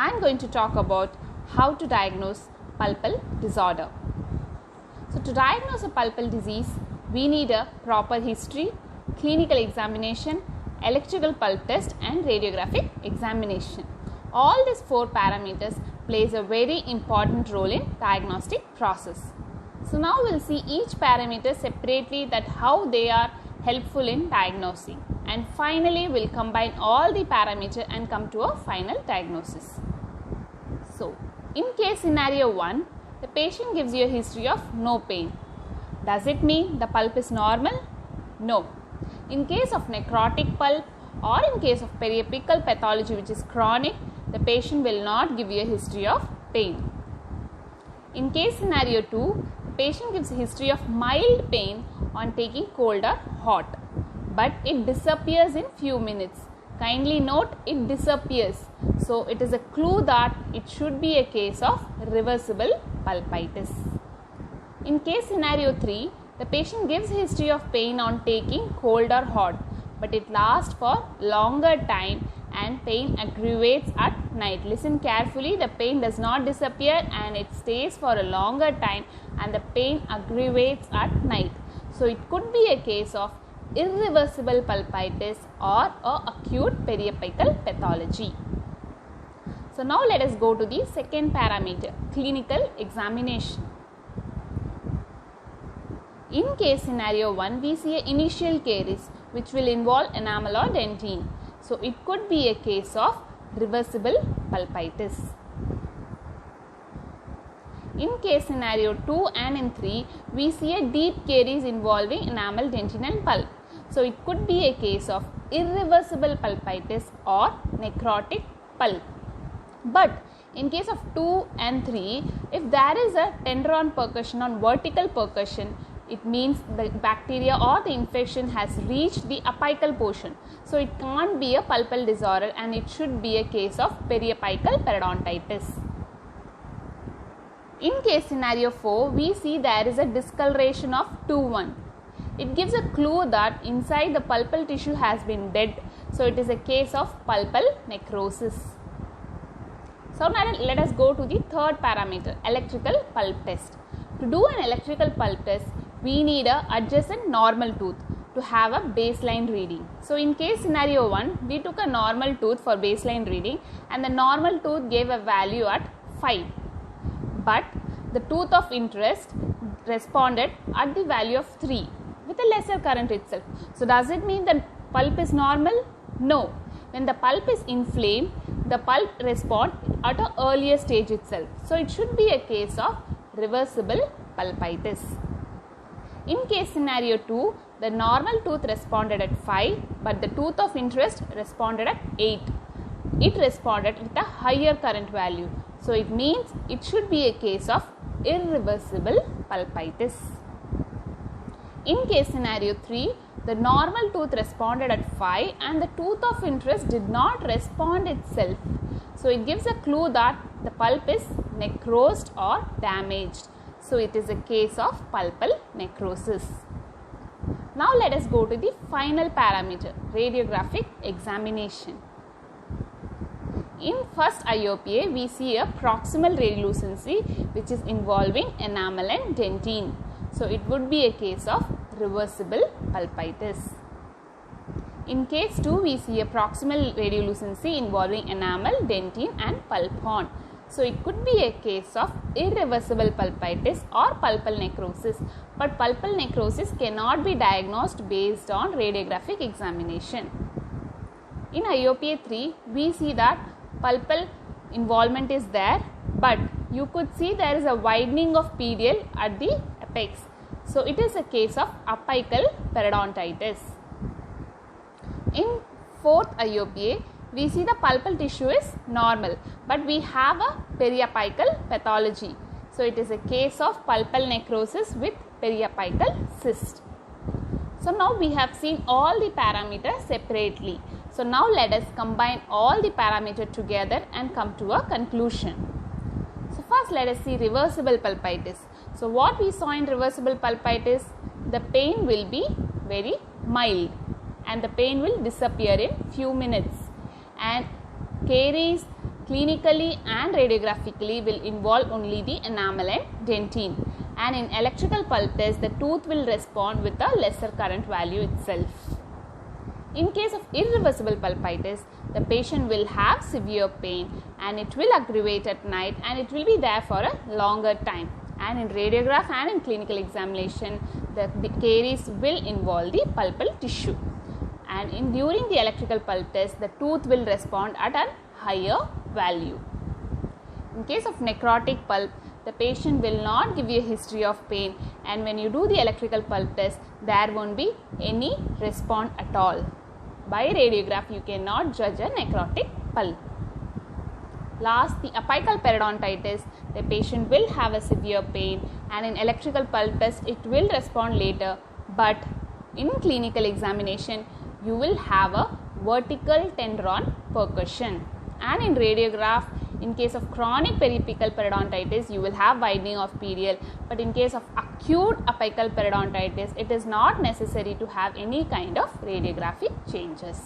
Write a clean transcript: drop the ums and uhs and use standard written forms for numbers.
I am going to talk about how to diagnose pulpal disorder. So to diagnose a pulpal disease, we need a proper history, clinical examination, electrical pulp test and radiographic examination. All these 4 parameters plays a very important role in diagnostic process. So now we'll see each parameter separately, that how they are helpful in diagnosing, and finally we'll combine all the parameters and come to a final diagnosis. So in case scenario 1, the patient gives you a history of no pain. Does it mean the pulp is normal? No. In case of necrotic pulp or in case of periapical pathology which is chronic, the patient will not give you a history of pain. In case scenario 2, the patient gives a history of mild pain on taking cold or hot, but it disappears in few minutes. Kindly note, it disappears. So it is a clue that it should be a case of reversible pulpitis. In case scenario 3, the patient gives history of pain on taking cold or hot, but it lasts for longer time and pain aggravates at night. Listen carefully, the pain does not disappear and it stays for a longer time and the pain aggravates at night. So it could be a case of irreversible pulpitis or acute periapical pathology. So now let us go to the second parameter, clinical examination. In case scenario 1, we see an initial caries which will involve enamel or dentine. So it could be a case of reversible pulpitis. In case scenario 2 and in 3, we see a deep caries involving enamel, dentine and pulp. So it could be a case of irreversible pulpitis or necrotic pulp. But in case of 2 and 3, if there is a tender percussion on vertical percussion, it means the bacteria or the infection has reached the apical portion. So it can't be a pulpal disorder and it should be a case of periapical periodontitis. In case scenario 4, we see there is a discoloration of 2-1. It gives a clue that inside the pulpal tissue has been dead. So it is a case of pulpal necrosis. So now let us go to the third parameter, electrical pulp test. To do an electrical pulp test, we need a adjacent normal tooth to have a baseline reading. So in case scenario 1, we took a normal tooth for baseline reading and the normal tooth gave a value at 5. But the tooth of interest responded at the value of 3 with a lesser current itself. So does it mean the pulp is normal? No. When the pulp is inflamed, the pulp responds at an earlier stage itself. So it should be a case of reversible pulpitis. In case scenario 2, the normal tooth responded at 5, but the tooth of interest responded at 8. It responded with a higher current value. So it means it should be a case of irreversible pulpitis. In case scenario 3, the normal tooth responded at 5 and the tooth of interest did not respond itself. So it gives a clue that the pulp is necrosed or damaged. So it is a case of pulpal necrosis. Now let us go to the final parameter, radiographic examination. In first IOPA, we see a proximal radiolucency which is involving enamel and dentine. So it would be a case of reversible pulpitis. In case 2, we see a proximal radiolucency involving enamel, dentine and pulp horn. So it could be a case of irreversible pulpitis or pulpal necrosis. But pulpal necrosis cannot be diagnosed based on radiographic examination. In IOPA 3, we see that pulpal involvement is there, but you could see there is a widening of PDL at the apex. So it is a case of apical periodontitis. In fourth IOPA, we see the pulpal tissue is normal, but we have a periapical pathology. So it is a case of pulpal necrosis with periapical cyst. So now we have seen all the parameters separately. So now let us combine all the parameters together and come to a conclusion. So first let us see reversible pulpitis. So what we saw in reversible pulpitis, the pain will be very mild and the pain will disappear in few minutes, and caries, clinically and radiographically will involve only the enamel and dentine, and in electrical pulp test the tooth will respond with a lesser current value itself. In case of irreversible pulpitis, the patient will have severe pain and it will aggravate at night and it will be there for a longer time, and in radiograph and in clinical examination the caries will involve the pulpal tissue, and during the electrical pulp test the tooth will respond at a higher value. In case of necrotic pulp, the patient will not give you a history of pain, and when you do the electrical pulp test there won't be any response at all. By radiograph you cannot judge a necrotic pulp. Last, the apical periodontitis, the patient will have a severe pain, and in electrical pulp test it will respond later, but in clinical examination you will have a vertical tenderon percussion, and in radiograph in case of chronic periapical periodontitis you will have widening of period, but in case of acute apical periodontitis it is not necessary to have any kind of radiographic changes.